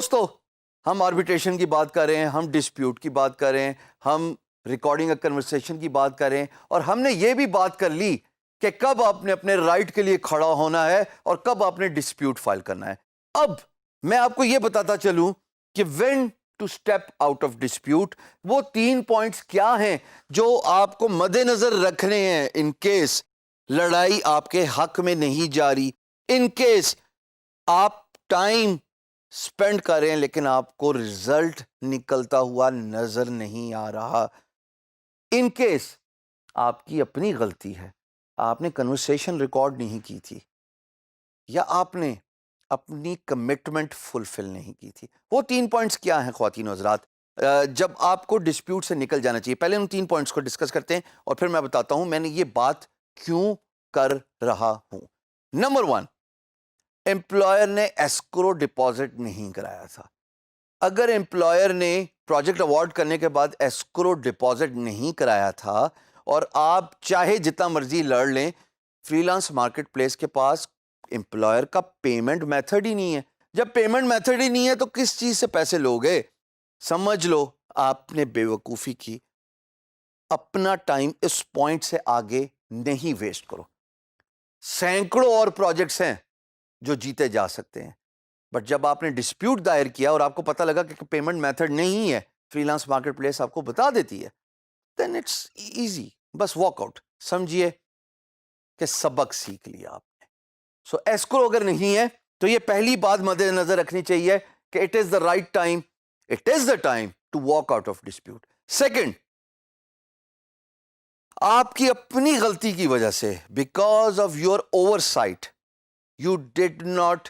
دوستو ہم آربیٹریشن کی بات کر رہے ہیں, ہم ڈسپیوٹ کی بات کر رہے ہیں, ہم ریکارڈنگ کنورسیشن کی بات کر رہے ہیں, اور ہم نے یہ بھی بات کر لی کہ کب آپ نے اپنے رائٹ کے لیے کھڑا ہونا ہے اور کب آپ نے ڈسپیوٹ فائل کرنا ہے. اب میں آپ کو یہ بتاتا چلوں کہ when to step out of dispute, وہ 3 پوائنٹس کیا ہیں جو آپ کو مد نظر رکھنے ہیں ان کیس لڑائی آپ کے حق میں نہیں جاری, ان کیس آپ ٹائم سپینڈ کر رہے ہیں لیکن آپ کو ریزلٹ نکلتا ہوا نظر نہیں آ رہا, ان کیس آپ کی اپنی غلطی ہے, آپ نے کنورسیشن ریکارڈ نہیں کی تھی, یا آپ نے اپنی کمٹمنٹ فلفل نہیں کی تھی. وہ 3 پوائنٹس کیا ہیں خواتین و حضرات جب آپ کو ڈسپیوٹ سے نکل جانا چاہیے؟ پہلے ان 3 پوائنٹس کو ڈسکس کرتے ہیں اور پھر میں بتاتا ہوں میں نے یہ بات کیوں کر رہا ہوں. نمبر 1, امپلائر نے ایسکرو ڈپازٹ نہیں کرایا تھا. اگر امپلائر نے پروجیکٹ اوارڈ کرنے کے بعد ایسکرو ڈپازٹ نہیں کرایا تھا, اور آپ چاہے جتنا مرضی لڑ لیں, فری لانس مارکیٹ پلیس کے پاس امپلائر کا پیمنٹ میتھڈ ہی نہیں ہے. جب پیمنٹ میتھڈ ہی نہیں ہے تو کس چیز سے پیسے لوگے؟ سمجھ لو آپ نے بے وقوفی کی. اپنا ٹائم اس پوائنٹ سے آگے نہیں ویسٹ کرو. سینکڑوں اور پروجیکٹس ہیں جو جیتے جا سکتے ہیں, بٹ جب آپ نے ڈسپیوٹ دائر کیا اور آپ کو پتہ لگا کہ پیمنٹ میتھڈ نہیں ہے, فری لانس مارکیٹ پلیس آپ کو بتا دیتی ہے, دین اٹس ایزی, بس واک آؤٹ. سمجھیے کہ سبق سیکھ لیا آپ نے. سو ایسکرو اگر نہیں ہے تو یہ پہلی بات مد نظر رکھنی چاہیے کہ it is the right time, it is the time to walk out of dispute. Second, آپ کی اپنی غلطی کی وجہ سے, because of your oversight, you did not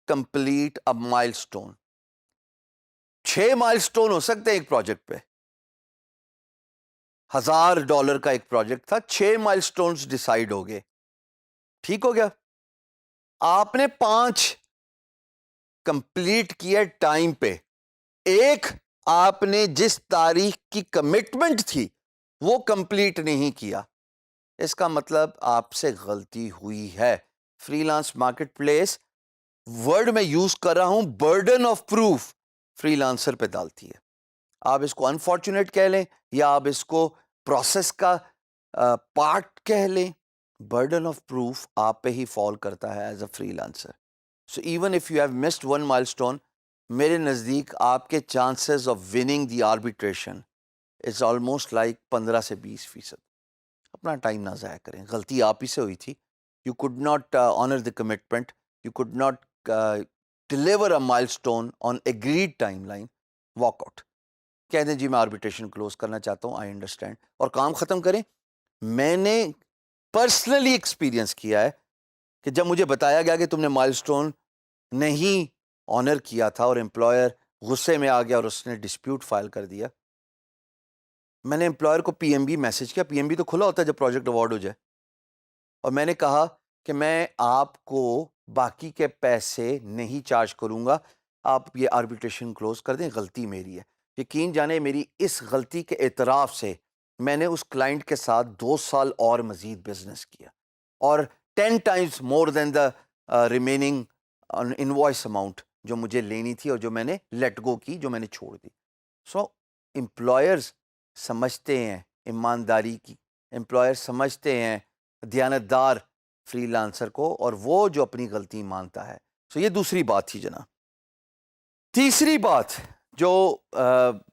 complete a milestone. 6 مائل اسٹون ہو سکتے ہیں ایک پروجیکٹ پہ. $1000 کا ایک پروجیکٹ تھا, 6 مائل اسٹونز ڈیسائیڈ ہو گئے, ٹھیک ہو گیا. آپ نے 5 کمپلیٹ کیا ٹائم پہ, ایک آپ نے جس تاریخ کی کمٹمنٹ تھی وہ کمپلیٹ نہیں کیا. اس کا مطلب آپ سے غلطی ہوئی ہے. Free lance market place word میں یوز کر رہا ہوں, burden of proof free lancer پہ ڈالتی ہے. آپ اس کو انفارچونیٹ کہہ لیں یا آپ اس کو پروسیس کا پارٹ کہہ لیں, برڈن آف پروف آپ پہ ہی فال کرتا ہے as a free lancer. So even if you have missed 1 مائل اسٹون, میرے نزدیک آپ کے chances of winning the arbitration is almost like 15 سے 20%. اپنا ٹائم نہ ضائع کریں, غلطی آپ ہی سے ہوئی تھی. You could not honour the commitment, you could not deliver a milestone on agreed timeline. Walk out, کہہ دیں جی میں آربیٹریشن کلوز کرنا چاہتا ہوں, آئی انڈرسٹینڈ, اور کام ختم کریں. میں نے پرسنلی ایکسپیرینس کیا ہے کہ جب مجھے بتایا گیا کہ تم نے مائل اسٹون نہیں آنر کیا تھا اور امپلائر غصے میں آ گیا اور اس نے ڈسپیوٹ فائل کر دیا, میں نے امپلائر کو پی ایم بی میسج کیا. پی ایم بی تو کھلا ہوتا ہے جب پروجیکٹ ایوارڈ ہو جائے, اور میں نے کہا کہ میں آپ کو باقی کے پیسے نہیں چارج کروں گا, آپ یہ آربیٹریشن کلوز کر دیں, غلطی میری ہے. یقین جانے میری اس غلطی کے اعتراف سے میں نے اس کلائنٹ کے ساتھ 2 سال اور مزید بزنس کیا, اور 10 times more than the remaining invoice amount جو مجھے لینی تھی اور جو میں نے لیٹ گو کی, جو میں نے چھوڑ دی. سو امپلائرز سمجھتے ہیں ایمانداری کی, امپلائر سمجھتے ہیں دیانتدار فری لانسر کو, اور وہ جو اپنی غلطی مانتا ہے. سو یہ دوسری بات تھی جناب. تیسری بات جو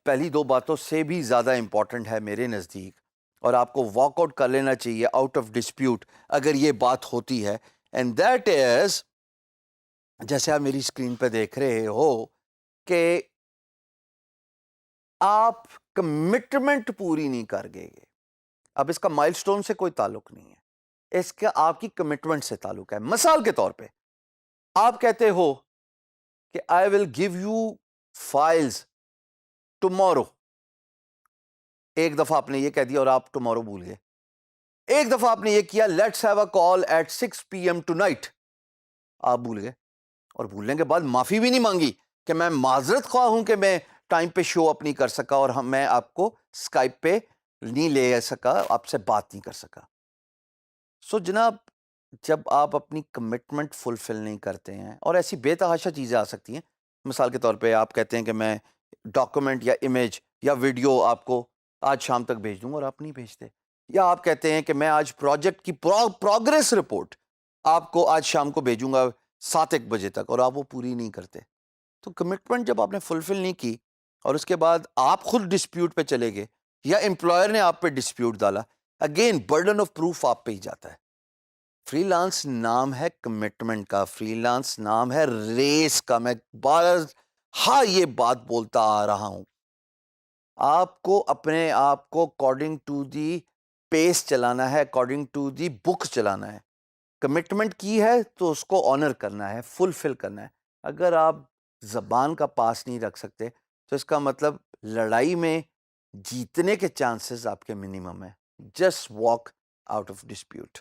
پہلی 2 باتوں سے بھی زیادہ امپورٹنٹ ہے میرے نزدیک, اور آپ کو واک آؤٹ کر لینا چاہیے آؤٹ آف ڈسپیوٹ اگر یہ بات ہوتی ہے, اینڈ دیٹ از, جیسے آپ میری اسکرین پہ دیکھ رہے ہو کہ آپ کمٹمنٹ پوری نہیں کر گئے. اب اس کا مائل سٹون سے کوئی تعلق نہیں ہے, اس کا آپ کی کمٹمنٹ سے تعلق ہے. مثال کے طور پہ آپ کہتے ہو کہ I will give you files tomorrow. ایک دفعہ آپ نے یہ کہہ دیا اور آپ ٹمورو بھول گئے. ایک دفعہ آپ نے یہ کیا, let's have a call at 6 PM tonight, آپ بھول گئے, اور بھولنے کے بعد معافی بھی نہیں مانگی کہ میں معذرت خواہ ہوں کہ میں ٹائم پہ شو اپ نہیں کر سکا اور میں آپ کو اسکائپ پہ نہیں لے سکا, آپ سے بات نہیں کر سکا. سو جناب, جب آپ اپنی کمٹمنٹ فلفل نہیں کرتے ہیں, اور ایسی بے تحاشا چیزیں آ سکتی ہیں, مثال کے طور پہ آپ کہتے ہیں کہ میں ڈاکومنٹ یا امیج یا ویڈیو آپ کو آج شام تک بھیج دوں گا اور آپ نہیں بھیجتے، یا آپ کہتے ہیں کہ میں آج پروجیکٹ کی پروگریس رپورٹ آپ کو آج شام کو بھیجوں گا 7-1 بجے تک، اور آپ وہ پوری نہیں کرتے. تو کمٹمنٹ جب آپ نے فلفل نہیں کی اور اس کے بعد آپ خود ڈسپیوٹ پہ چلے گئے یا امپلائر نے آپ پہ ڈسپیوٹ ڈالا، اگین برڈن آف پروف آپ پہ ہی جاتا ہے. فری لانس نام ہے کمٹمنٹ کا، فری لانس نام ہے ریس کا. میں ہاں یہ بات بولتا آ رہا ہوں، آپ کو اپنے آپ کو اکارڈنگ ٹو دی پیس چلانا ہے، اکارڈنگ ٹو دی بک چلانا ہے. کمٹمنٹ کی ہے تو اس کو آنر کرنا ہے، فلفل کرنا ہے. اگر آپ زبان کا پاس نہیں رکھ سکتے تو اس کا مطلب لڑائی میں جیتنے کے چانسز آپ کے منیمم ہیں. Just walk out of dispute.